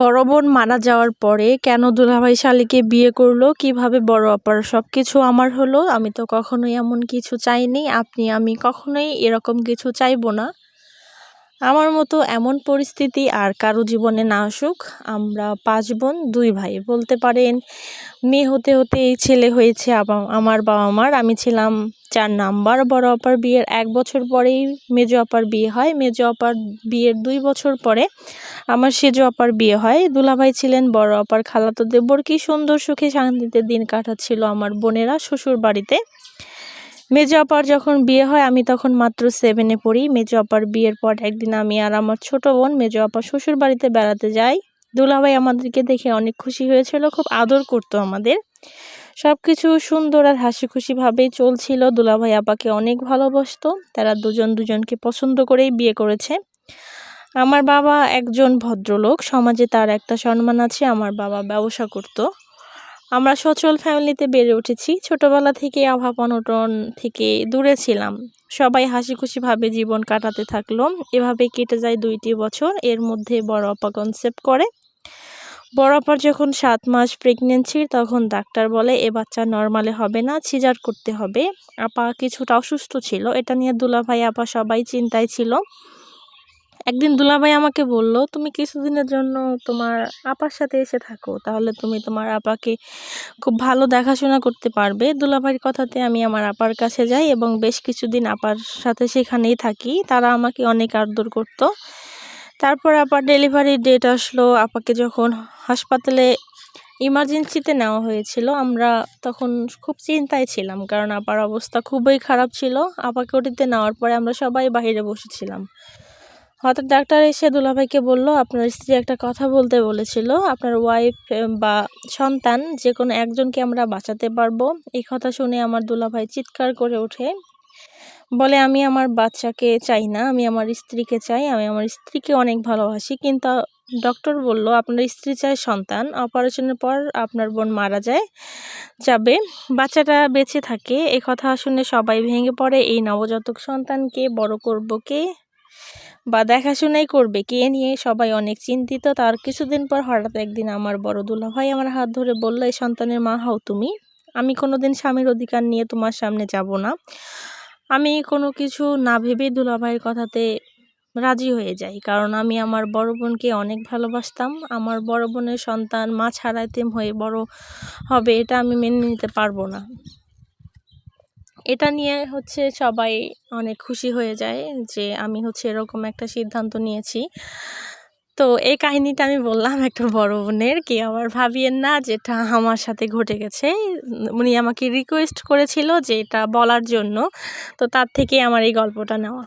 বড় বোন মারা যাওয়ার পরে কেন দুলাভাই শালীকে বিয়ে করলো, কিভাবে বড় আপার সবকিছু আমার হলো, আমি তো কখনোই এমন কিছু চাইনি। আমি কখনোই এরকম কিছু চাইবো না। আমার মতো এমন পরিস্থিতি আর কারো জীবনে না আসুক। আমরা ৫ বোন ২ ভাই বলতে পারেন। মেয়ে হতে হতে এই ছেলে হয়েছে আমার বাবা মার। আমি ছিলাম ৪ নাম্বার। বড় আপার বিয়ের ১ বছর পরেই মেজো আপার বিয়ে হয়। মেজো আপার বিয়ের ২ বছর পরে আমার সেজো আপার বিয়ে হয়। দুলাভাই ছিলেন বড় আপার খালাতো দেবর। কি সুন্দর সুখে শান্তিতে দিন কাটাচ্ছিল আমার বোনেরা শ্বশুর বাড়িতে। মেজো আপার যখন বিয়ে হয় আমি তখন মাত্র 7-এ পড়ি। মেজো আপার বিয়ের পর একদিন আমি আর আমার ছোট বোন মেজো আপা শ্বশুর বাড়িতে বেড়াতে যাই। দুলাভাই আমাদেরকে দেখে অনেক খুশি হয়েছিল, খুব আদর করতো আমাদের। সবকিছু সুন্দর আর হাসি খুশি ভাবেই চলছিল। দুলাভাই আপাকে অনেক ভালোবাসতো। তারা দুজনকে পছন্দ করেই বিয়ে করেছে। আমার বাবা একজন ভদ্রলোক, সমাজে তার একটা সম্মান আছে। আমার বাবা ব্যবসা করতো। আমরা সচ্ছল ফ্যামিলিতে বেড়ে উঠেছি। ছোটবেলা থেকে অভাব অনটন থেকে দূরে ছিলাম। সবাই হাসি খুশিভাবে জীবন কাটাতে থাকলো। এভাবে কেটে যায় ২টি বছর। এর মধ্যে বড় আপা কনসেপ্ট করে। বড় আপার যখন ৭ মাস প্রেগনেন্সির, তখন ডাক্তার বলে এ বাচ্চা নর্মালে হবে না, সিজার করতে হবে। আপা কিছুটা অসুস্থ ছিল। এটা নিয়ে দুলাভাই আপা সবাই চিন্তায় ছিল। একদিন দুলাভাই আমাকে বলল, তুমি কিছুদিনের জন্য তোমার আপার সাথে এসে থাকো, তাহলে তুমি তোমার আপাকে খুব ভালো দেখাশোনা করতে পারবে। দুলাভাইয়ের কথাতে আমি আমার আপার কাছে যাই এবং বেশ কিছুদিন আপার সাথে সেখানেই থাকি। তারা আমাকে অনেক আদর করতো। তারপর আপার ডেলিভারির ডেট আসলো। আপাকে যখন হাসপাতালে ইমার্জেন্সিতে নেওয়া হয়েছিল, আমরা তখন খুব চিন্তায় ছিলাম, কারণ আপার অবস্থা খুবই খারাপ ছিল। আপাকে ওটিতে নেওয়ার পরে আমরা সবাই বাইরে বসেছিলাম। হঠাৎ ডাক্তার এসে দুলাভাইকে বলল, আপনার স্ত্রী একটা কথা বলতে বলেছিল, আপনার ওয়াইফ বা সন্তান যে কোনো একজনকে আমরা বাঁচাতে পারবো। এই কথা শুনে আমার দুলাভাই চিৎকার করে ওঠে, বলে আমি আমার বাচ্চাকে চাই না, আমি আমার স্ত্রীকে চাই, আমি আমার স্ত্রীকে অনেক ভালোবাসি। কিন্তু ডক্টর বলল আপনার স্ত্রী চায় সন্তান। অপারেশনের পর আপনার বোন মারা যাবে, বাচ্চাটা বেঁচে থাকে। এই কথা শুনে সবাই ভেঙে পড়ে। এই নবজাতক সন্তানকে বড় করব কে বা দেখাশোনাই করবে কে নিয়ে সবাই অনেক চিন্তিত। তার কিছুদিন পর হঠাৎ একদিন আমার বড় দুলাভাই আমার হাত ধরে বলল, এই সন্তানের মা হও তুমি। আমি কোনোদিন স্বামীর অধিকার নিয়ে তোমার সামনে যাব না। আমি কোনো কিছু না ভেবে দুলাভাইয়ের কথাতে রাজি হয়ে যাই, কারণ আমি আমার বড় বোনকে অনেক ভালোবাসতাম। আমার বড় বোনের সন্তান মা ছাড়া এতিম হয়ে বড় হবে, এটা আমি মেনে নিতে পারবো না। এটা নিয়ে সবাই অনেক খুশি হয়ে যায় যে আমি এরকম একটা সিদ্ধান্ত নিয়েছি। তো এই কাহিনীটা আমি বললাম একটা বড় বোনের, কি আবার ভাবিয়েন না যেটা আমার সাথে ঘটে গেছে। উনি আমাকে রিকোয়েস্ট করেছিল যে এটা বলার জন্য, তো তার থেকে আমার এই গল্পটা নেওয়া।